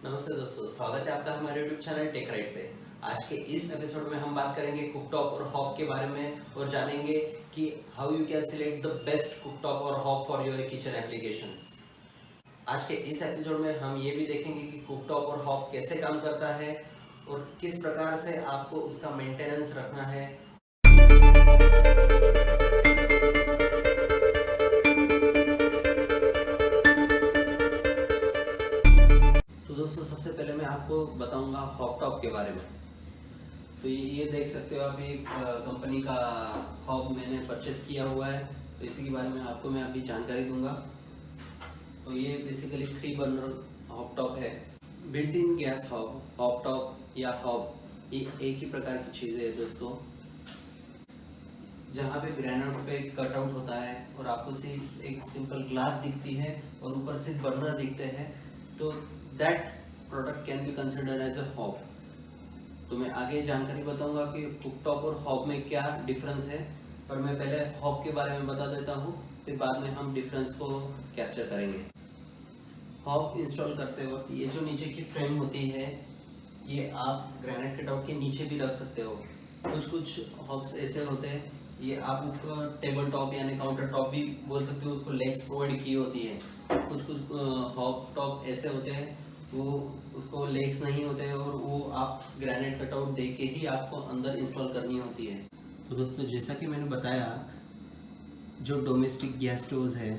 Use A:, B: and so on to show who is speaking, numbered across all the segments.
A: नमस्ते दोस्तों, स्वागत है आपका हमारे यूट्यूब चैनल टेक राइट पे। आज के इस एपिसोड में हम बात करेंगे कुकटॉप और हॉब के बारे में और जानेंगे कि how you can select the best cooktop और hob for your kitchen applications. आज के इस एपिसोड में हम ये भी देखेंगे कि कुकटॉप और हॉब कैसे काम करता है और किस प्रकार से आपको उसका मेंटेनेंस रखना है। तो दोस्तों, सबसे पहले मैं आपको बताऊंगा हॉबटॉप के बारे में। तो ये देख सकते हो आप, एक कंपनी का हॉब मैंने परचेस किया हुआ है, तो इसी के बारे में आपको मैं अभी जानकारी दूंगा। तो ये बेसिकली 3 बर्नर हॉबटॉप है। बिल्ट इन गैस हॉब, हॉबटॉप या हॉब, ये एक ही प्रकार की चीज़ें है दोस्तों, जहाँ पे ग्रेनाइट पे कटआउट होता है और आपको सिर्फ एक सिंपल ग्लास दिखती है और ऊपर से बर्नर दिखते हैं, तो that product can be considered as a hob. तो मैं आगे जानकारी बताऊंगा कि कुकटॉप और हॉब में क्या डिफरेंस है, पर मैं पहले हॉब के बारे में बता देता हूँ, फिर बाद में हम डिफरेंस को कैप्चर करेंगे। हॉब इंस्टॉल करते वक्त ये जो नीचे की फ्रेम होती है, ये आप ग्रेनाइट कटआउट के नीचे भी रख सकते हो। कुछ हॉब्स ऐसे होते हैं, ये आप उसको टेबल टॉप यानी काउंटर टॉप भी बोल सकते हो, उसको लेग्स प्रोवाइड की होती है। कुछ हॉब टॉप ऐसे होते हैं, वो उसको लेग्स नहीं होते हैं और वो आप ग्रेनाइट कटआउट दे के ही आपको अंदर इंस्टॉल करनी होती है। तो दोस्तों, जैसा कि मैंने बताया, जो डोमेस्टिक गैस स्टोव्स है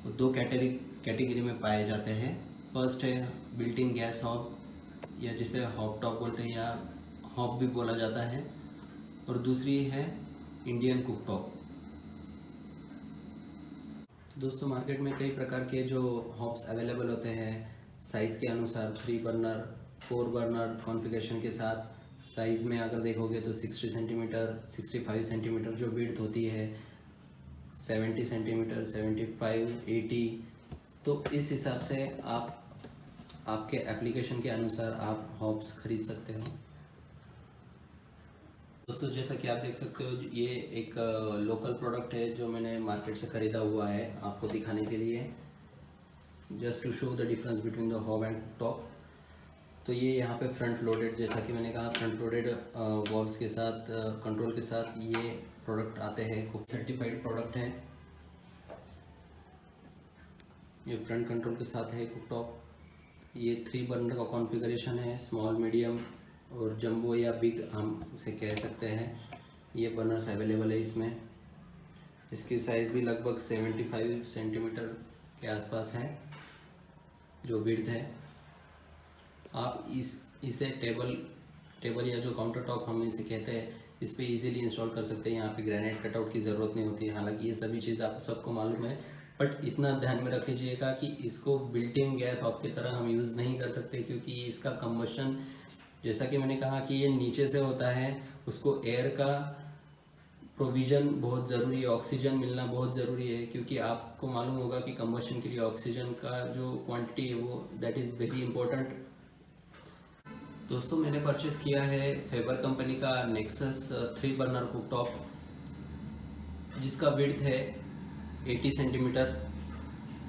A: वो 2 कैटेगरी में पाए जाते हैं। फर्स्ट है बिल्ट इन गैस हॉब, या जिसे हॉब टॉप बोलते हैं या हॉब भी बोला जाता है, और दूसरी है इंडियन कुकटॉप। दोस्तों, मार्केट में कई प्रकार के जो हॉब्स अवेलेबल होते हैं साइज़ के अनुसार, 3 बर्नर, 4 बर्नर कॉन्फ़िगरेशन के साथ। साइज़ में अगर देखोगे तो 60 सेंटीमीटर, 65 सेंटीमीटर जो विड्थ होती है, 70 सेंटीमीटर, 75, 80। तो इस हिसाब से आप आपके एप्लीकेशन के अनुसार आप हॉब्स खरीद सकते हो। दोस्तों, जैसा कि आप देख सकते हो, ये एक लोकल प्रोडक्ट है जो मैंने मार्केट से ख़रीदा हुआ है आपको दिखाने के लिए, just to show the difference between the hob and top. तो ये यहाँ पे फ्रंट लोडेड, जैसा कि मैंने कहा, फ्रंट लोडेड वॉल्स के साथ, कंट्रोल के साथ ये प्रोडक्ट आते हैं। सर्टिफाइड प्रोडक्ट है, ये फ्रंट कंट्रोल के साथ है कुकटॉप। ये 3 बर्नर का कॉन्फ़िगरेशन है, स्मॉल, मीडियम और जंबो या बिग हम उसे कह सकते हैं। ये बर्नर्स अवेलेबल है इसमें। इसकी साइज़ भी लगभग 75 सेंटीमीटर के आसपास है जो विड्थ है। आप इसे टेबल या जो काउंटर टॉप हम इसे कहते हैं, इस पर ईजिली इंस्टॉल कर सकते हैं। यहाँ पे ग्रेनाइट कटआउट की ज़रूरत नहीं होती है। हालांकि ये सभी चीज़ आप सबको मालूम है, बट इतना ध्यान में रख लीजिएगा कि इसको बिल्ट इन गैस हॉब की तरह हम यूज़ नहीं कर सकते, क्योंकि इसका कंबशन, जैसा कि मैंने कहा कि ये नीचे से होता है, उसको एयर का प्रोविज़न बहुत ज़रूरी है, ऑक्सीजन मिलना बहुत ज़रूरी है, क्योंकि आपको मालूम होगा कि कंबशन के लिए ऑक्सीजन का जो क्वांटिटी है वो दैट इज़ वेरी इंपॉर्टेंट। दोस्तों, मैंने परचेस किया है फेबर कंपनी का नेक्सस 3 बर्नर कुकटॉप, जिसका विड्थ है 80 सेंटीमीटर।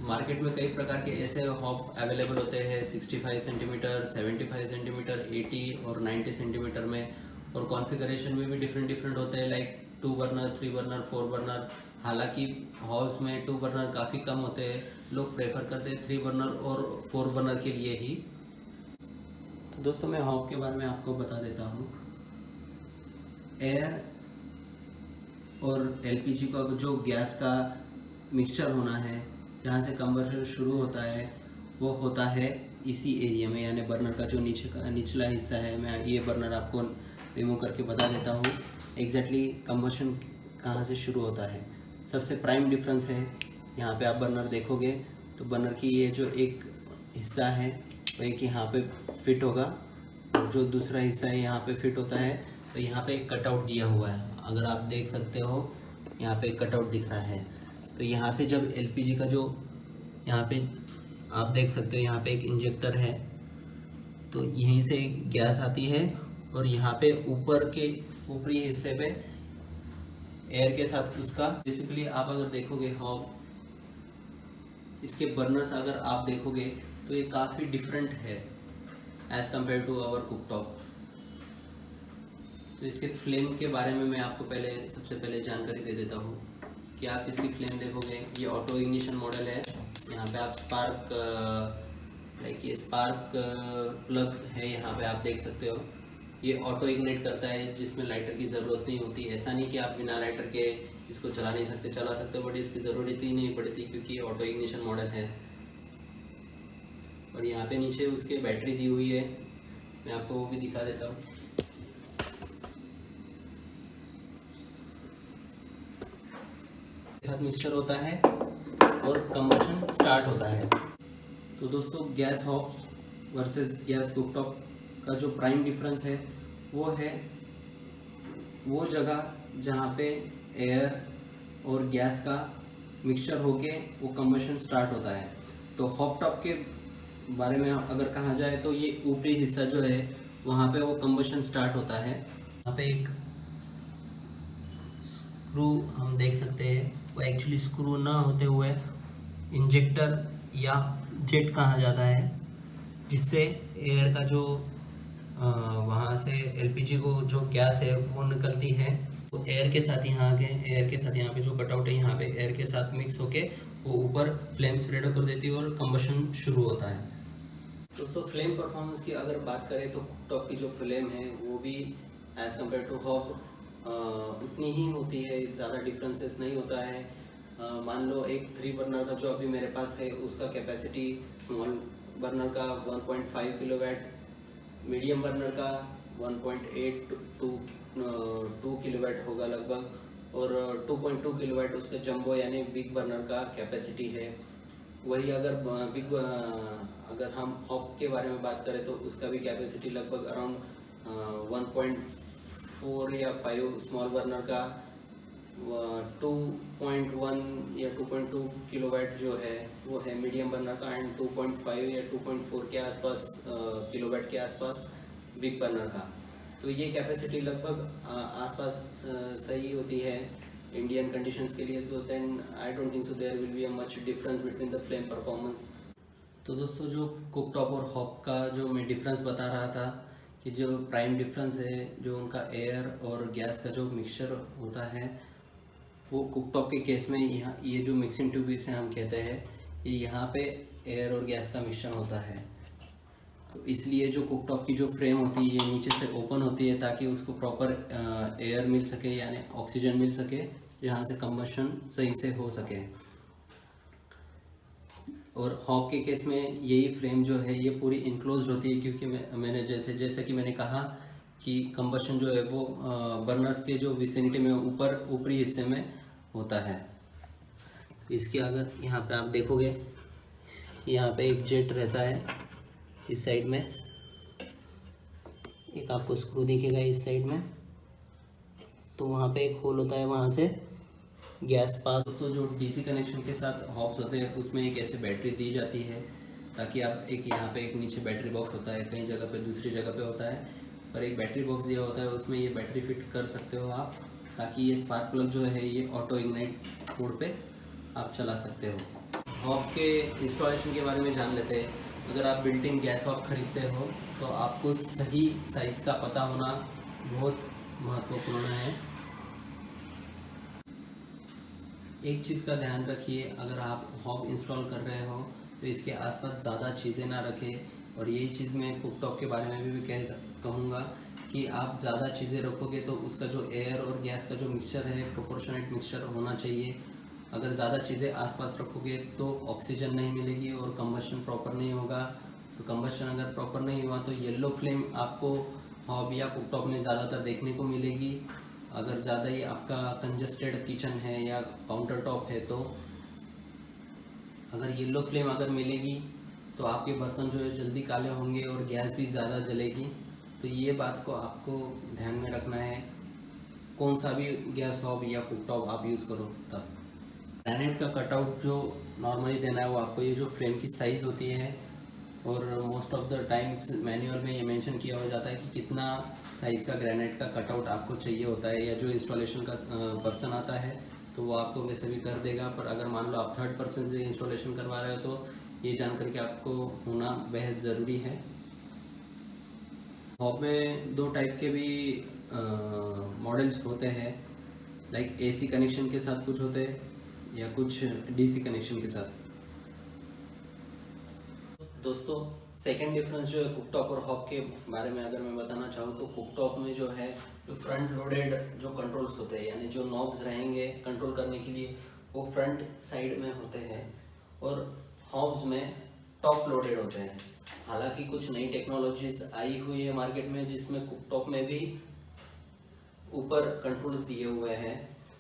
A: मार्केट में कई प्रकार के ऐसे हॉब अवेलेबल होते हैं, 65 सेंटीमीटर, 75 सेंटीमीटर, 80 और 90 सेंटीमीटर में, और कॉन्फ़िगरेशन में भी डिफरेंट होते हैं, लाइक 2 बर्नर, 3 बर्नर, 4 बर्नर। हालांकि हॉब्स में 2 बर्नर काफ़ी कम होते हैं, लोग प्रेफर करते हैं 3 बर्नर और 4 बर्नर के लिए ही। तो दोस्तों, मैं हॉब के बारे में आपको बता देता हूँ। एयर और एलपीजी का जो गैस का मिक्सचर होना है, जहाँ से कंबशन शुरू होता है, वो होता है इसी एरिया में, यानी बर्नर का जो निचला हिस्सा है। मैं ये बर्नर आपको रिमूव करके बता देता हूँ एग्जैक्टली कंबशन कहाँ से शुरू होता है। सबसे प्राइम डिफरेंस है, यहाँ पे आप बर्नर देखोगे तो बर्नर की ये जो एक हिस्सा है वो एक यहाँ पे फिट होगा, और जो दूसरा हिस्सा है यहाँ पे फिट होता है। तो यहाँ पे एक कटआउट दिया हुआ है, अगर आप देख सकते हो यहाँ पे एक कटआउट दिख रहा है। तो यहाँ से जब एलपीजी का जो यहाँ पे आप देख सकते हो, यहाँ पे एक इंजेक्टर है, तो यहीं से गैस आती है और यहाँ पे ऊपर के ऊपरी हिस्से पे एयर के साथ उसका, बेसिकली आप अगर देखोगे हॉब, इसके बर्नर्स अगर आप देखोगे तो ये काफ़ी डिफरेंट है। As compare to our cooktop. तो इसके फ्लेम के बारे में मैं आपको सबसे पहले जानकारी दे देता हूँ कि आप इसकी फ्लेम देखोगे, ये ऑटो इग्निशन मॉडल है। यहाँ पे आप स्पार्क ये स्पार्क प्लग है, यहाँ पे आप देख सकते हो। ये ऑटो इग्नाइट करता है, जिसमें लाइटर की ज़रूरत नहीं होती। ऐसा नहीं कि आप बिना लाइटर के इसको चला नहीं सकते, चला सकते हो, बट इसकी ज़रूरत ही नहीं पड़ती क्योंकि ये ऑटो इग्निशन मॉडल है। और यहाँ पे नीचे उसके बैटरी दी हुई है, मैं आपको वो भी दिखा देता हूँ। साथ मिक्सचर होता है और कंबशन स्टार्ट होता है। तो दोस्तों, gas hobs versus gas cooktop का जो प्राइम डिफरेंस है वो है वो जगह जहाँ पे एयर और गैस का मिक्सचर होके वो कंबशन स्टार्ट होता है। तो हॉब टॉप के बारे में अगर कहा जाए तो ये ऊपरी हिस्सा जो है वहाँ पे वो कंबशन स्टार्ट होता है। यहाँ पे एक स्क्रू हम देख सकते हैं, वो एक्चुअली स्क्रू ना होते हुए इंजेक्टर या जेट कहा जाता है, जिससे एयर का जो वहाँ से एलपीजी को जो गैस है वो निकलती है, तो एयर के साथ यहाँ पे जो कटआउट है यहाँ पे एयर के साथ मिक्स होके वो ऊपर फ्लेम स्प्रेड कर देती है और कंबशन शुरू होता है। दोस्तों, फ्लेम परफॉर्मेंस की अगर बात करें तो कुकटॉप की जो फ्लेम है वो भी एज़ कम्पेयर टू हॉब उतनी ही होती है, ज़्यादा डिफरेंसेस नहीं होता है। मान लो एक 3 बर्नर का जो अभी मेरे पास है उसका कैपेसिटी स्मॉल बर्नर का 1.5 किलोवाट, मीडियम बर्नर का 1.8 टू 2 किलोवाट होगा लगभग, और 2.2 किलोवाट उसका जंबो यानी बिग बर्नर का कैपेसिटी है। वही अगर हम हॉब के बारे में बात करें तो उसका भी कैपेसिटी लगभग अराउंड 1.4 या 5, स्मॉल बर्नर का 2.1 या 2.2 किलोवाट जो है वो है मीडियम बर्नर का, एंड 2.5 या 2.4 के आसपास किलोवाट के आसपास बिग बर्नर का। तो ये कैपेसिटी लगभग आसपास सही होती है इंडियन कंडीशंस के लिए। तो then I don't think so there will be a much difference between the flame performance. तो दोस्तों, जो कुकटॉप और हॉब का जो मैं डिफरेंस बता रहा था कि जो प्राइम डिफरेंस है जो उनका एयर और गैस का जो मिक्सचर होता है, वो कुकटॉप के केस में यहाँ ये जो मिक्सिंग ट्यूब इसे हम कहते हैं, ये यहाँ पे एयर और गैस का मिश्रण होता है। तो इसलिए जो कुकटॉप की जो फ्रेम होती है ये नीचे से ओपन होती है ताकि उसको प्रॉपर एयर मिल सके, यानी ऑक्सीजन मिल सके, जहाँ से कंबशन सही से हो सके। और हॉब के केस में यही फ्रेम जो है ये पूरी इनक्लोज होती है, क्योंकि मैंने जैसे कि मैंने कहा कि कंबशन जो है वो बर्नर्स के जो विसिनिटी में ऊपरी हिस्से में होता है। इसके अगर यहाँ पे आप देखोगे, यहाँ पे एक जेट रहता है इस साइड में, एक आपको स्क्रू दिखेगा इस साइड में, तो वहाँ पे एक होल होता है, वहाँ से गैस पास। तो जो डीसी कनेक्शन के साथ हॉब्स होते हैं उसमें एक ऐसे बैटरी दी जाती है ताकि आप यहाँ पे एक नीचे बैटरी बॉक्स होता है, कई जगह पे दूसरी जगह पे होता है, पर एक बैटरी बॉक्स दिया होता है, उसमें ये बैटरी फिट कर सकते हो आप, ताकि ये स्पार्क प्लग जो है ये ऑटो इग्नाइट मोड पे आप चला सकते हो। हॉब के इंस्टॉलेशन के बारे में जान लेते हैं। अगर आप बिल्ट इन गैस हॉब खरीदते हो तो आपको सही साइज़ का पता होना बहुत महत्वपूर्ण है। एक चीज़ का ध्यान रखिए, अगर आप हॉब इंस्टॉल कर रहे हो तो इसके आसपास ज़्यादा चीज़ें ना रखें। और यही चीज़ मैं कुकटॉप के बारे में भी कहूँगा कि आप ज़्यादा चीज़ें रखोगे तो उसका जो एयर और गैस का जो मिक्सचर है प्रोपोर्शनेट मिक्सचर होना चाहिए। अगर ज़्यादा चीज़ें आसपास रखोगे तो ऑक्सीजन नहीं मिलेगी और कंबशन प्रॉपर नहीं होगा। तो कंबशन अगर प्रॉपर नहीं हुआ तो येलो फ्लेम आपको हॉब या कुकटॉप में ज़्यादातर देखने को मिलेगी। अगर ज़्यादा ही आपका कंजस्टेड किचन है या काउंटर टॉप है तो अगर येलो फ्लेम अगर मिलेगी तो आपके बर्तन जो है जल्दी काले होंगे और गैस भी ज़्यादा जलेगी। तो ये बात को आपको ध्यान में रखना है, कौन सा भी गैस हॉब या कुकटॉप आप यूज़ करो तब। ग्रेनाइट का कटआउट जो नॉर्मली देना है वो आपको ये जो फ्रेम की साइज़ होती है, और most of the times manual में ये मेंशन किया हो जाता है कि कितना साइज़ का ग्रेनाइट का कटआउट आपको चाहिए होता है, या जो इंस्टॉलेशन का पर्सन आता है तो वो आपको वैसे भी कर देगा। पर अगर मान लो आप थर्ड पर्सन से इंस्टॉलेशन करवा रहे हो तो ये जान करके आपको होना बेहद ज़रूरी है। हॉब में दो टाइप के भी मॉडल्स होते हैं, लाइक एसी कनेक्शन के साथ कुछ होते हैं या कुछ डीसी कनेक्शन के साथ। दोस्तों, सेकंड डिफरेंस जो है कुकटॉप और हॉब के बारे में अगर मैं बताना चाहूँ तो कुकटॉप में जो है जो फ्रंट लोडेड जो कंट्रोल्स होते हैं, यानी जो नॉब्स रहेंगे कंट्रोल करने के लिए वो फ्रंट साइड में होते हैं, और हॉब्स में टॉप लोडेड होते हैं। हालांकि कुछ नई टेक्नोलॉजीज आई हुई है मार्केट में जिसमें कुकटॉप में भी ऊपर कंट्रोल्स दिए हुए हैं,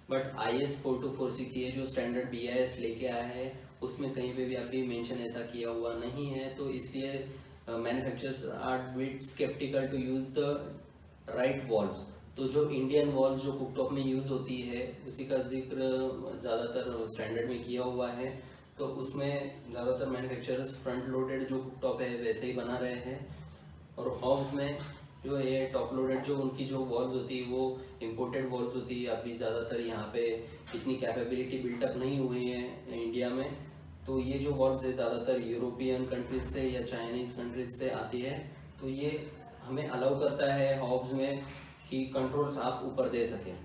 A: बट IS 4246 ये जो स्टैंडर्ड BIS लेके आया है उसमें कहीं पे भी अभी मेंशन ऐसा किया हुआ नहीं है, तो इसलिए manufacturers are bit skeptical to use the right valves. तो जो इंडियन वॉल्व्स जो कुकटॉप में यूज होती है उसी का जिक्र ज़्यादातर स्टैंडर्ड में किया हुआ है, तो उसमें ज़्यादातर मैन्युफैक्चरर्स फ्रंट लोडेड जो कुकटॉप है वैसे ही बना रहे हैं, और हॉब्स में जो है टॉप लोडेड जो उनकी जो वॉल्व्स होती है वो इम्पोर्टेड वॉल्व्स होती है। अभी ज़्यादातर यहाँ पे इतनी कैपेबिलिटी बिल्टअप नहीं हुई है इंडिया में, तो ये जो वॉल्व्स है ज़्यादातर यूरोपियन कंट्रीज से या चाइनीज़ कंट्रीज से आती है, तो ये हमें अलाउ करता है हॉब्स में कि कंट्रोल्स आप ऊपर दे सकें।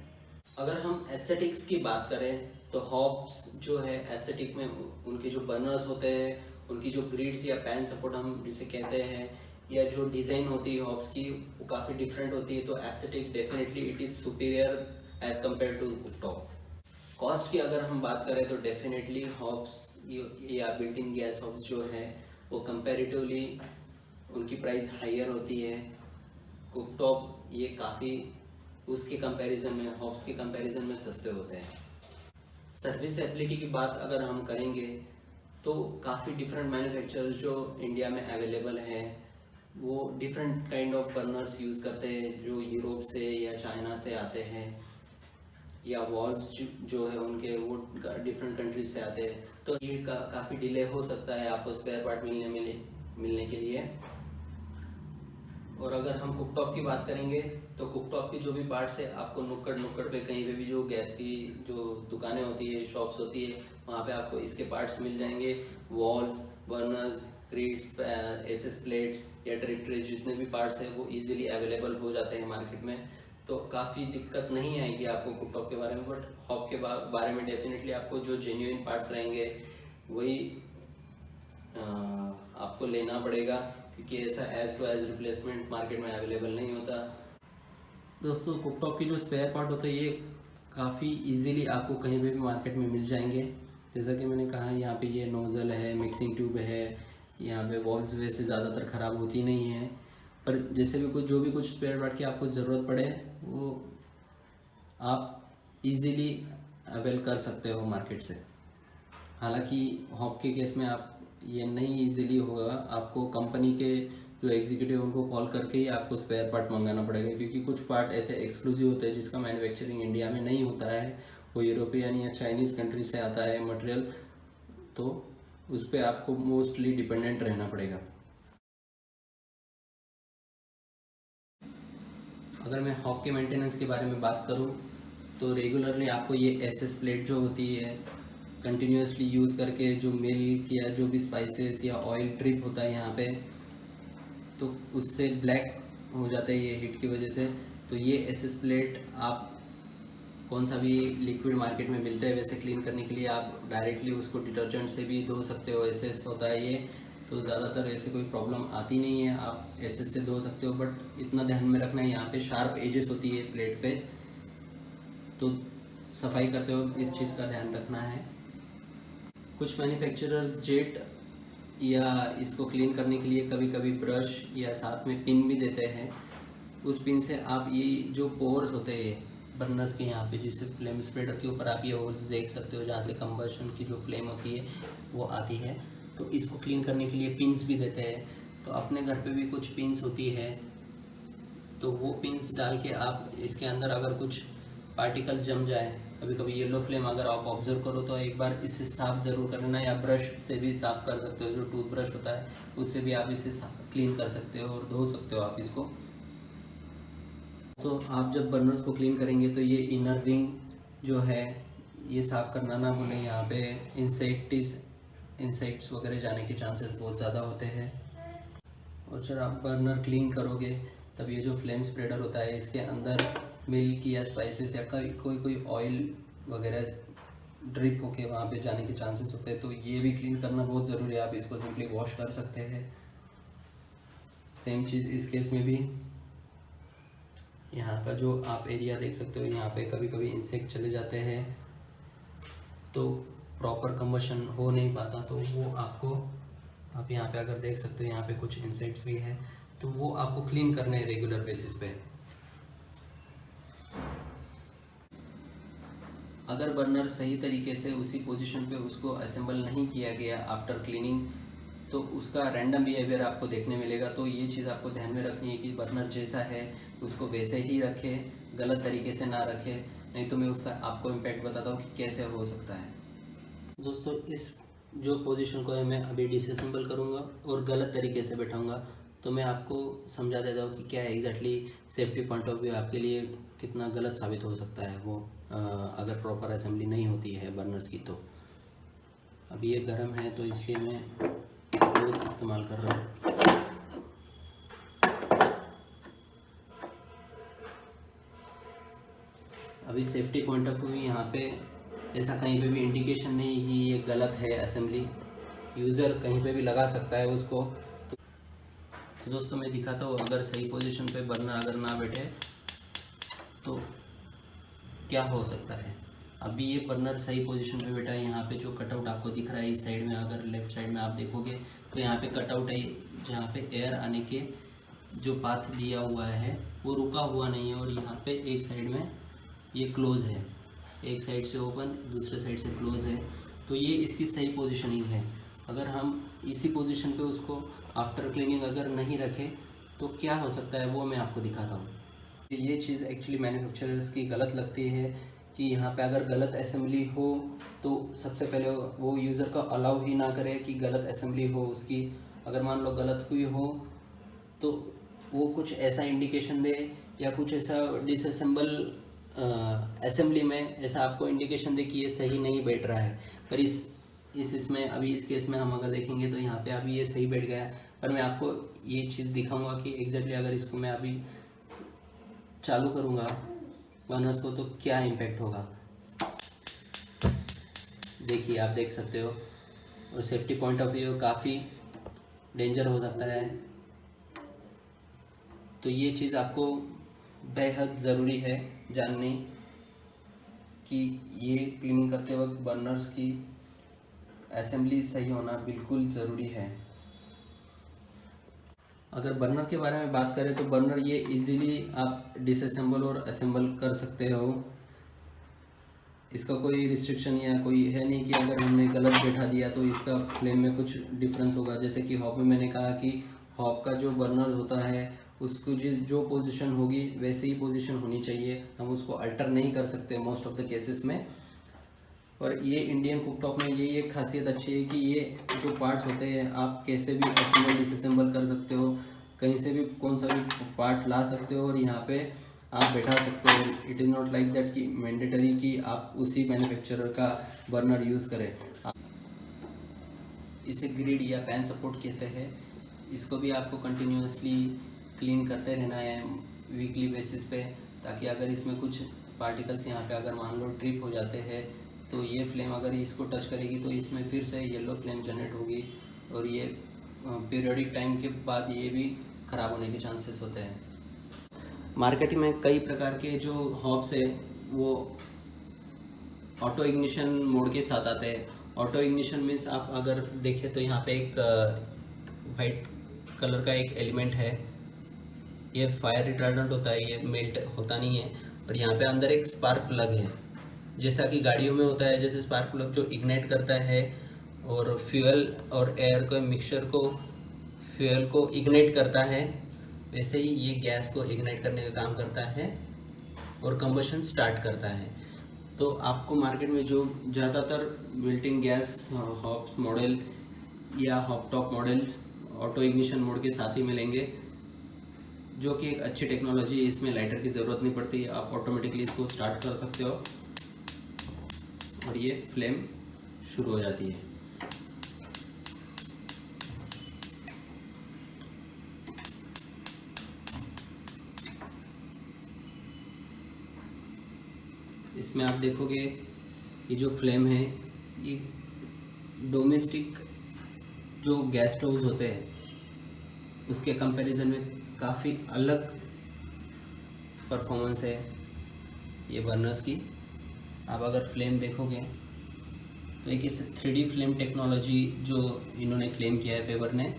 A: अगर हम एस्थेटिक्स की बात करें तो हॉब्स जो है एस्थेटिक में उनके जो बर्नर्स होते हैं, उनकी जो ग्रिड्स या पैन सपोर्ट हम जिसे कहते हैं, या जो डिज़ाइन होती है हॉब्स की वो काफ़ी डिफरेंट होती है, तो aesthetic definitely it is superior as compare to cooktop. Cost की अगर हम बात करें तो डेफिनेटली हॉब्स या बिल्ट इन गैस हॉब्स जो है वो कंपैरेटिवली उनकी प्राइस हायर होती है। कुकटॉप ये काफ़ी उसके कंपैरिजन में, हॉब्स के कंपैरिजन में सस्ते होते हैं। सर्विसबिलिटी की बात अगर हम करेंगे तो काफ़ी डिफरेंट मैन्युफैक्चरर्स जो इंडिया में अवेलेबल है वो different kind of burners use करते हैं जो यूरोप से या चाइना से आते हैं, या वॉल्व्स जो है उनके वो डिफरेंट कंट्रीज से आते हैं, तो ये काफ़ी डिले हो सकता है आपको स्पेयर पार्ट मिलने के लिए। और अगर हम कुकटॉप की बात करेंगे तो कुकटॉप की जो भी पार्ट्स है आपको नुक्कड़ नुक्कड़ पे कहीं पे भी जो गैस की जो दुकानें होती है, शॉप्स होती है, वहाँ पे आपको इसके पार्ट्स मिल जाएंगे। Valves, burners, grids, SS plates या ड्रिप ट्रेज जितने भी पार्ट्स हैं वो इजीली अवेलेबल हो जाते हैं मार्केट में, तो काफ़ी दिक्कत नहीं आएगी आपको कुकटॉप के बारे में। बट हॉब के बारे में डेफिनेटली आपको जो जेन्युइन पार्ट्स रहेंगे वही आपको लेना पड़ेगा, क्योंकि ऐसा edge to edge replacement market में अवेलेबल नहीं होता। दोस्तों, कुकटॉप की जो स्पेयर पार्ट होते हैं ये काफ़ी इजीली आपको कहीं भी मार्केट में मिल जाएंगे। जैसा कि मैंने कहा यहाँ पे ये नोज़ल है, मिक्सिंग ट्यूब है, यहाँ पे वॉल्व्स वैसे ज़्यादातर ख़राब होती नहीं है, पर जैसे भी कुछ जो भी कुछ स्पेयर पार्ट की आपको ज़रूरत पड़े वो आप इजीली अवेल कर सकते हो मार्केट से। हालांकि हॉब के केस में आप ये नहीं इजीली होगा, आपको कंपनी के जो एग्जीक्यूटिव उनको कॉल करके ही आपको स्पेयर पार्ट मंगाना पड़ेगा, क्योंकि कुछ पार्ट ऐसे एक्सक्लूसिव होते हैं जिसका मैन्युफैक्चरिंग इंडिया में नहीं होता है, वो यूरोपियन या चाइनीज़ कंट्री से आता है मटेरियल, तो उस पर आपको मोस्टली डिपेंडेंट रहना पड़ेगा। अगर मैं हॉब के मेंटेनेंस के बारे में बात करूँ तो रेगुलरली आपको ये SS प्लेट जो होती है कंटिन्यूसली यूज़ करके जो मिल्क या जो भी स्पाइसेस या ऑयल ड्रिप होता है यहाँ पे, तो उससे ब्लैक हो जाता है ये हीट की वजह से। तो ये SS प्लेट आप कौन सा भी लिक्विड मार्केट में मिलता है वैसे क्लीन करने के लिए आप डायरेक्टली उसको डिटर्जेंट से भी धो सकते हो। SS होता है ये, तो ज़्यादातर ऐसे कोई प्रॉब्लम आती नहीं है, आप SS से धो सकते हो। बट इतना ध्यान में रखना है यहाँ पे शार्प एजेस होती है प्लेट पे, तो सफाई करते वक्त इस चीज़ का ध्यान रखना है। कुछ मैन्युफैक्चरर्स जेट या इसको क्लीन करने के लिए कभी कभी ब्रश या साथ में पिन भी देते हैं। उस पिन से आप ये जो पोर्स होते हैं बर्नर्स के यहाँ पे, जिससे फ्लेम स्प्रेडर के ऊपर आप ये होल्स देख सकते हो जहाँ से कंबशन की जो फ्लेम होती है वो आती है, तो इसको क्लीन करने के लिए पिन्स भी देते हैं। तो अपने घर पे भी कुछ पिन्स होती है, तो वो पिन्स डाल के आप इसके अंदर अगर कुछ पार्टिकल्स जम जाए, कभी कभी येलो फ्लेम अगर आप ऑब्जर्व करो तो एक बार इसे साफ़ ज़रूर कर लेना, या ब्रश से भी साफ़ कर सकते हो, जो टूथ ब्रश होता है उससे भी आप इसे क्लीन कर सकते हो और धो सकते हो आप इसको। तो आप जब बर्नर्स को क्लीन करेंगे तो ये इनर रिंग जो है ये साफ़ करना ना भूलें, यहाँ पे इंसेक्ट्स वगैरह जाने के चांसेस बहुत ज़्यादा होते हैं। और जब आप बर्नर क्लीन करोगे तब ये जो फ्लेम स्प्रेडर होता है इसके अंदर मिल्क या स्पाइसेस या कोई ऑयल वगैरह ड्रिप होके वहाँ पे जाने के चांसेस होते हैं, तो ये भी क्लीन करना बहुत ज़रूरी है। आप इसको सिंपली वॉश कर सकते हैं। सेम चीज़ इस केस में भी यहाँ का जो आप एरिया देख सकते हो, यहाँ पे कभी कभी इंसेक्ट चले जाते हैं तो प्रॉपर कंबशन हो नहीं पाता, तो वो आपको, आप यहाँ पे अगर देख सकते हो यहाँ पे कुछ इंसेक्ट्स भी हैं, तो वो आपको क्लीन करने हैं रेगुलर बेसिस पे। अगर बर्नर सही तरीके से उसी पोजीशन पे उसको असेंबल नहीं किया गया आफ्टर क्लीनिंग, तो उसका रैंडम बिहेवियर आपको देखने मिलेगा। तो ये चीज़ आपको ध्यान में रखनी है कि बर्नर जैसा है उसको वैसे ही रखे, गलत तरीके से ना रखे, नहीं तो मैं उसका आपको इम्पैक्ट बताता हूँ कि कैसे हो सकता है। दोस्तों, इस जो पोजीशन को है मैं अभी डिसअसेंबल करूँगा और गलत तरीके से बैठाऊँगा, तो मैं आपको समझा देता हूँ कि क्या exactly safety point of view आपके लिए कितना गलत साबित हो सकता है वो अगर प्रॉपर असेंबली नहीं होती है बर्नर्स की। तो अभी ये गर्म है तो इसलिए मैं वो इस्तेमाल कर रहा हूँ। अभी सेफ्टी पॉइंट ऑफ व्यू यहाँ पे ऐसा कहीं पे भी इंडिकेशन नहीं कि ये गलत है असेंबली, यूज़र कहीं पे भी लगा सकता है उसको। तो दोस्तों मैं दिखाता हूँ, अगर सही पोजीशन पे बर्नर अगर ना बैठे तो क्या हो सकता है। अभी ये बर्नर सही पोजीशन पे बैठा है। यहाँ पे जो कटआउट आपको दिख रहा है इस साइड में, अगर लेफ्ट साइड में आप देखोगे तो यहाँ पे कटआउट है जहाँ पे एयर आने के जो पाथ दिया हुआ है वो रुका हुआ नहीं है, और यहाँ पे एक साइड में ये क्लोज है, एक साइड से ओपन दूसरे साइड से क्लोज है। तो ये इसकी सही पोजीशनिंग है। अगर हम इसी पोजीशन पे उसको आफ्टर क्लीनिंग अगर नहीं रखें तो क्या हो सकता है वो मैं आपको दिखाता हूँ। ये चीज़ एक्चुअली मैन्युफैक्चरर्स की गलत लगती है कि यहाँ पे अगर गलत असेंबली हो तो सबसे पहले वो यूज़र को अलाउ ही ना करे कि गलत असेंबली हो उसकी। अगर मान लो गलत हुई हो तो वो कुछ ऐसा इंडिकेशन दे या कुछ ऐसा डिसअसेंबल असेंबली में ऐसा आपको इंडिकेशन दे कि ये सही नहीं बैठ रहा है। पर इसमें अभी इस केस में हम अगर देखेंगे तो यहाँ पे अभी ये सही बैठ गया है। पर मैं आपको ये चीज़ दिखाऊंगा कि एग्जैक्टली अगर इसको मैं अभी चालू करूँगा बर्नर्स को तो क्या इम्पैक्ट होगा। देखिए आप देख सकते हो, और सेफ्टी पॉइंट ऑफ व्यू काफ़ी डेंजर हो सकता है। तो ये चीज़ आपको बेहद ज़रूरी है जानने कि ये क्लीनिंग करते वक्त बर्नर्स की असेंबली सही होना बिल्कुल ज़रूरी है। अगर बर्नर के बारे में बात करें तो बर्नर ये इजीली आप डिसअसेंबल और असेंबल कर सकते हो। इसका कोई रिस्ट्रिक्शन या कोई है नहीं कि अगर हमने गलत बैठा दिया तो इसका फ्लेम में कुछ डिफरेंस होगा। जैसे कि हॉप में मैंने कहा कि हॉप का जो बर्नर होता है उसको जो पोजीशन होगी वैसे ही पोजीशन होनी चाहिए, हम उसको अल्टर नहीं कर सकते मोस्ट ऑफ द केसेस में। और ये इंडियन कुकटॉप में ये एक खासियत अच्छी है कि ये जो पार्ट्स होते हैं आप कैसे भी असेंबल डिसअसेंबल कर सकते हो, कहीं से भी कौन सा भी पार्ट ला सकते हो और यहाँ पे आप बैठा सकते हो। It is not like that कि मैंडेटरी कि आप उसी मैन्युफैक्चरर का बर्नर यूज़ करें। इसे ग्रिड या पैन सपोर्ट कहते हैं। इसको भी आपको कंटिन्यूसली क्लीन करते रहना है वीकली बेसिस पे, ताकि अगर इसमें कुछ पार्टिकल्स यहाँ पे अगर मान लो ट्रिप हो जाते हैं तो ये फ्लेम अगर इसको टच करेगी तो इसमें फिर से येलो फ्लेम जनरेट होगी, और ये पीरियोडिक टाइम के बाद ये भी ख़राब होने के चांसेस होते हैं। मार्केट में कई प्रकार के जो हॉब्स है वो ऑटो इग्निशन मोड के साथ आते हैं। ऑटो इग्निशन मीन्स आप अगर देखें तो यहाँ पे एक वाइट कलर का एक एलिमेंट है, ये फायर रिटार्डेंट होता है, ये मेल्ट होता नहीं है। और यहाँ पे अंदर एक स्पार्क प्लग है, जैसा कि गाड़ियों में होता है, जैसे स्पार्क प्लग जो इग्नाइट करता है और फ्यूल और एयर को मिक्सचर को फ्यूल को इग्नाइट करता है, वैसे ही ये गैस को इग्नाइट करने का काम करता है और कंबशन स्टार्ट करता है। तो आपको मार्केट में जो ज़्यादातर बिल्ट-इन गैस हॉब्स मॉडल या hop top model auto ignition mode के साथ ही मिलेंगे, जो कि एक अच्छी टेक्नोलॉजी है। इसमें लाइटर की ज़रूरत नहीं पड़ती, आप ऑटोमेटिकली इसको स्टार्ट कर सकते हो और ये फ्लेम शुरू हो जाती है। इसमें आप देखोगे ये जो फ्लेम है ये डोमेस्टिक जो गैस स्टोव्स होते हैं उसके कंपैरिजन में काफ़ी अलग परफॉर्मेंस है ये बर्नर्स की। आप अगर फ्लेम देखोगे तो एक इस 3D फ्लेम टेक्नोलॉजी जो इन्होंने क्लेम किया है फेबर ने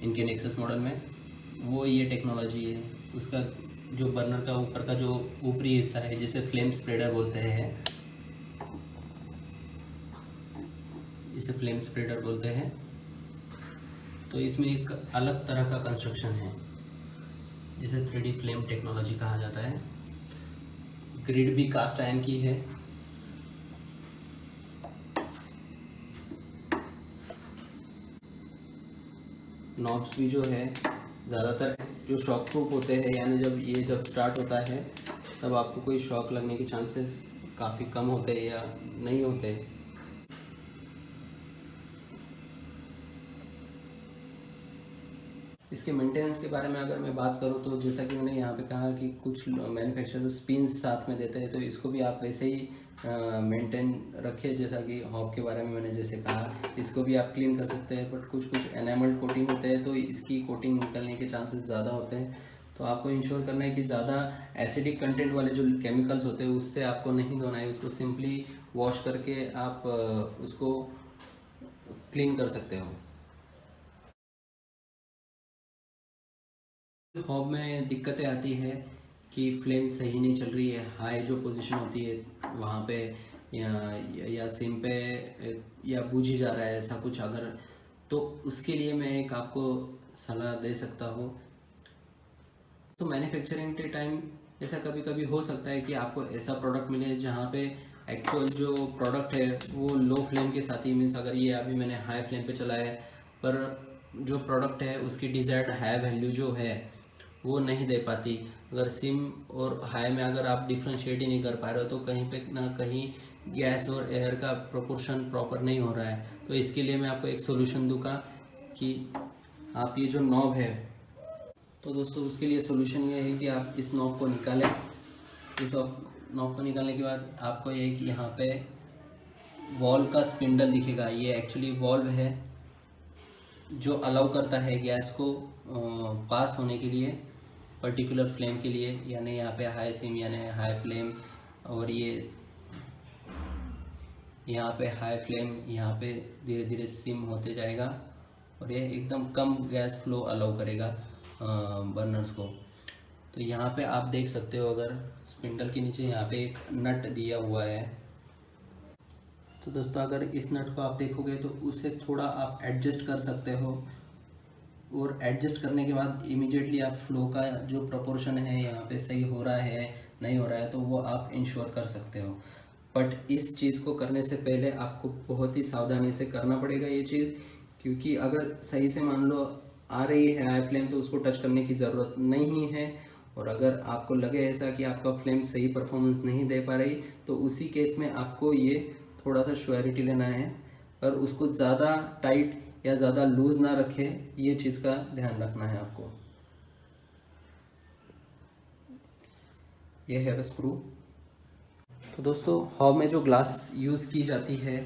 A: इनके नेक्सस मॉडल में, वो ये टेक्नोलॉजी है। उसका जो बर्नर का ऊपर का जो ऊपरी हिस्सा है जिसे फ्लेम स्प्रेडर बोलते हैं, इसे फ्लेम स्प्रेडर बोलते हैं, तो इसमें एक अलग तरह का कंस्ट्रक्शन है जिसे 3D फ्लेम टेक्नोलॉजी कहा जाता है। ग्रिड भी कास्ट आयरन की है। नॉब्स भी जो है ज़्यादातर जो शॉक प्रूफ होते हैं, यानी जब स्टार्ट होता है तब आपको कोई शॉक लगने के चांसेस काफ़ी कम होते हैं या नहीं होते। इसके मेंटेनेंस के बारे में अगर मैं बात करूँ तो जैसा कि मैंने यहाँ पे कहा कि कुछ मैन्युफैक्चरर स्पिन्स साथ में देते हैं, तो इसको भी आप वैसे ही मेंटेन रखें जैसा कि हॉब के बारे में मैंने जैसे कहा, इसको भी आप क्लीन कर सकते हैं। बट कुछ एनामल्ड कोटिंग होते हैं तो इसकी कोटिंग निकलने के चांसेस ज़्यादा होते हैं, तो आपको इंश्योर करना है कि ज़्यादा एसिडिक कंटेंट वाले जो केमिकल्स होते हैं उससे आपको नहीं धोना है। उसको सिंपली वॉश करके आप उसको क्लीन कर सकते हो। हॉब में दिक्कतें आती है कि फ्लेम सही नहीं चल रही है, हाई जो पोजीशन होती है वहाँ पे या सिम पे या बुझ ही जा रहा है ऐसा कुछ, अगर तो उसके लिए मैं एक आपको सलाह दे सकता हूँ। तो मैन्युफैक्चरिंग के टाइम ऐसा कभी कभी हो सकता है कि आपको ऐसा प्रोडक्ट मिले जहाँ पे एक्चुअल जो प्रोडक्ट है वो लो फ्लेम के साथ ही, मीन्स अगर ये अभी मैंने हाई फ्लेम पे चलाया है पर जो प्रोडक्ट है उसकी डिज़ायर्ड हाई वैल्यू जो है वो नहीं दे पाती। अगर सिम और हाई में अगर आप डिफ्रेंशिएट ही नहीं कर पा रहे हो तो कहीं पे ना कहीं गैस और एयर का प्रोपोर्शन प्रॉपर नहीं हो रहा है। तो इसके लिए मैं आपको एक सोल्यूशन दूंगा कि आप ये जो नॉब है, तो दोस्तों उसके लिए सोल्यूशन ये है कि आप इस नॉब को निकालें। इस नॉब को निकालने के बाद आपको एक यहाँ पे वॉल्व का स्पिंडल दिखेगा, ये एक्चुअली वॉल्व है जो अलाउ करता है गैस को पास होने के लिए पर्टिकुलर फ्लेम के लिए, यानी यहाँ पे हाई सिम यानी हाई फ्लेम, और ये यहाँ पे हाई फ्लेम, यहाँ पे धीरे धीरे सिम होते जाएगा और ये एकदम कम गैस फ्लो अलाउ करेगा बर्नर्स को। तो यहाँ पे आप देख सकते हो अगर स्पिंडल के नीचे यहाँ पे एक नट दिया हुआ है, तो दोस्तों अगर इस नट को आप देखोगे तो उसे थोड़ा आप एडजस्ट कर सकते हो, और एडजस्ट करने के बाद इमीडिएटली आप फ्लो का जो प्रोपोर्शन है यहाँ पे सही हो रहा है नहीं हो रहा है तो वो आप इंश्योर कर सकते हो। बट इस चीज़ को करने से पहले आपको बहुत ही सावधानी से करना पड़ेगा ये चीज़, क्योंकि अगर सही से मान लो आ रही है हाई फ्लेम तो उसको टच करने की ज़रूरत नहीं है, और अगर आपको लगे ऐसा कि आपका फ्लेम सही परफॉर्मेंस नहीं दे पा रही तो उसी केस में आपको ये थोड़ा सा श्योरिटी लेना है, पर उसको ज़्यादा टाइट या ज़्यादा लूज ना रखे, ये चीज़ का ध्यान रखना है आपको। ये है स्क्रू। तो दोस्तों हॉब में जो ग्लास यूज़ की जाती है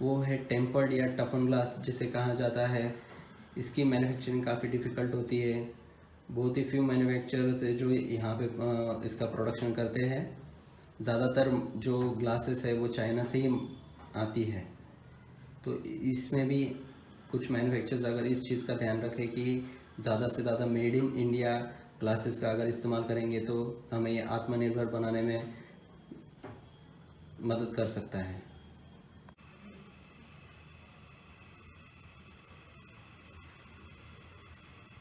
A: वो है टेम्पर्ड या टफन ग्लास जिसे कहा जाता है। इसकी मैन्युफैक्चरिंग काफ़ी डिफ़िकल्ट होती है, बहुत ही फ्यू मैन्युफैक्चरर्स है जो यहाँ पे इसका प्रोडक्शन करते हैं। ज़्यादातर जो ग्लासेस है वो चाइना से ही आती है, तो इसमें भी कुछ मैन्युफैक्चरर्स अगर इस चीज़ का ध्यान रखें कि ज़्यादा से ज़्यादा मेड इन इंडिया ग्लासेस का अगर इस्तेमाल करेंगे तो हमें ये आत्मनिर्भर बनाने में मदद कर सकता है।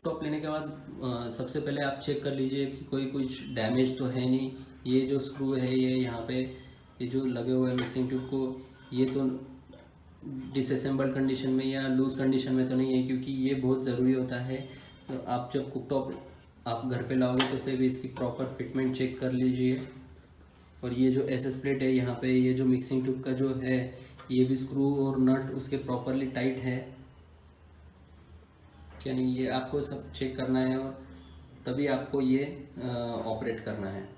A: टॉप लेने के बाद सबसे पहले आप चेक कर लीजिए कि कोई कुछ डैमेज तो है नहीं। ये जो स्क्रू है ये यहाँ पे ये जो लगे हुए हैं मिक्सिंग ट्यूब को, ये तो डिसअसेंबल्ड कंडीशन में या लूज कंडीशन में तो नहीं है, क्योंकि ये बहुत ज़रूरी होता है। तो आप जब कुकटॉप आप घर पे लाओगे तो भी इसकी प्रॉपर फिटमेंट चेक कर लीजिए। और ये जो एसएस प्लेट है यहाँ पे, ये जो मिक्सिंग ट्यूब का जो है ये भी स्क्रू और नट उसके प्रॉपरली टाइट है क्या नहीं, ये आपको सब चेक करना है और तभी आपको ये ऑपरेट करना है।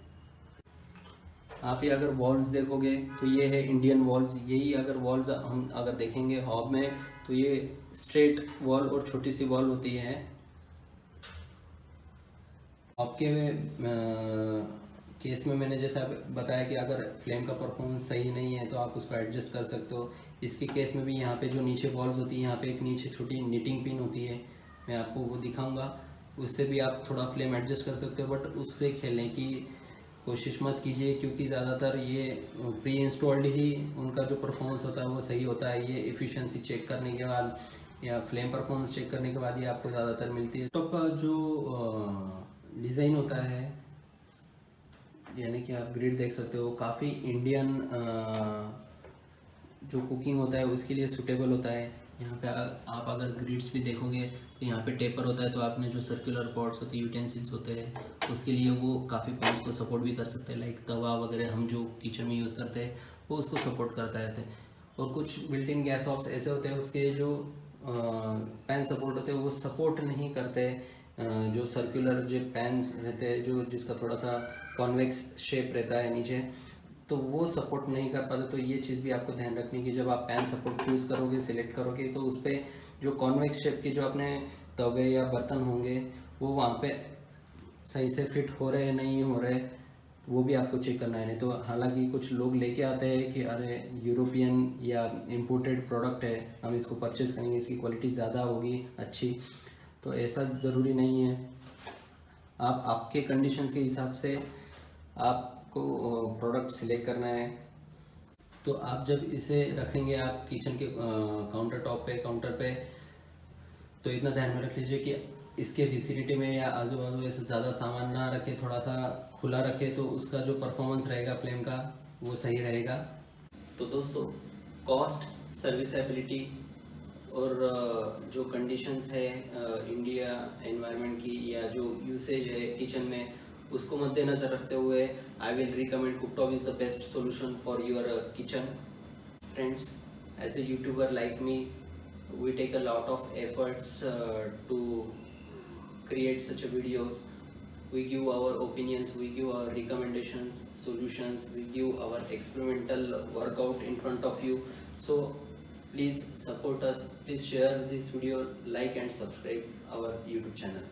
A: आप ये अगर वॉल्स देखोगे तो ये है इंडियन वॉल्स। यही अगर वॉल्स हम अगर देखेंगे हॉब में तो ये स्ट्रेट वॉल और छोटी सी वॉल होती है। आपके केस में मैंने जैसा बताया कि अगर फ्लेम का परफॉर्मेंस सही नहीं है तो आप उसको एडजस्ट कर सकते हो। इसके केस में भी यहाँ पे जो नीचे वॉल्स होती है, यहाँ पे एक नीचे छोटी निटिंग पिन होती है, मैं आपको वो दिखाऊंगा। उससे भी आप थोड़ा फ्लेम एडजस्ट कर सकते हो, बट उससे खेलने की कोशिश मत कीजिए क्योंकि ज़्यादातर ये प्री इंस्टॉल्ड ही उनका जो परफॉर्मेंस होता है वो सही होता है। ये एफिशिएंसी चेक करने के बाद या फ्लेम परफॉर्मेंस चेक करने के बाद ही आपको ज़्यादातर मिलती है। लैपटॉप का जो डिज़ाइन होता है, यानी कि आप ग्रिड देख सकते हो, काफ़ी इंडियन जो कुकिंग होता है उसके लिए सूटेबल होता है। यहाँ पे आप अगर ग्रिड्स भी देखोगे तो यहाँ पे टेपर होता है, तो आपने जो सर्कुलर पॉट्स होते हैं, यूटेंसिल्स होते हैं, उसके लिए वो काफ़ी पॉइंट्स को सपोर्ट भी कर सकते हैं। लाइक तवा वगैरह हम जो किचन में यूज़ करते हैं वो उसको सपोर्ट करता है। और कुछ बिल्ट इन गैस ऑफ्स ऐसे होते हैं उसके जो पैन सपोर्ट होते हैं वो सपोर्ट नहीं करते। जो सर्कुलर जो पैन्स रहते हैं जो जिसका थोड़ा सा कॉन्वेक्स शेप रहता है नीचे, तो वो सपोर्ट नहीं कर पाते। तो ये चीज़ भी आपको ध्यान रखनी कि जब आप पैन सपोर्ट चूज़ करोगे, सिलेक्ट करोगे, तो उस पर जो कॉन्वेक्स शेप के जो अपने तवे या बर्तन होंगे वो वहाँ पे सही से फिट हो रहे नहीं हो रहे, वो भी आपको चेक करना है। नहीं तो हालांकि कुछ लोग लेके आते हैं कि अरे यूरोपियन या इम्पोर्टेड प्रोडक्ट है, हम इसको परचेज़ करेंगे, इसकी क्वालिटी ज़्यादा होगी अच्छी, तो ऐसा ज़रूरी नहीं है। आप आपके कंडीशंस के हिसाब से आपको प्रोडक्ट सिलेक्ट करना है। तो आप जब इसे रखेंगे आप किचन के काउंटर टॉप पे, काउंटर पे, तो इतना ध्यान में रख लीजिए कि इसके विसिनिटी में या आजू बाजू ऐसे ज़्यादा सामान ना रखे, थोड़ा सा खुला रखे, तो उसका जो परफॉर्मेंस रहेगा फ्लेम का वो सही रहेगा। तो दोस्तों, कॉस्ट, सर्विसेबिलिटी और जो कंडीशंस है इंडिया एनवायरनमेंट की या जो यूसेज है किचन में, उसको मद्देनज़र रखते हुए I will recommend cooktop is the best solution for your kitchen. Friends, as a YouTuber like me, we take a lot of efforts to create such a videos. We give our opinions, we give our recommendations, solutions, we give our experimental workout in front of you. So please support us, please share this video, like and subscribe our YouTube channel.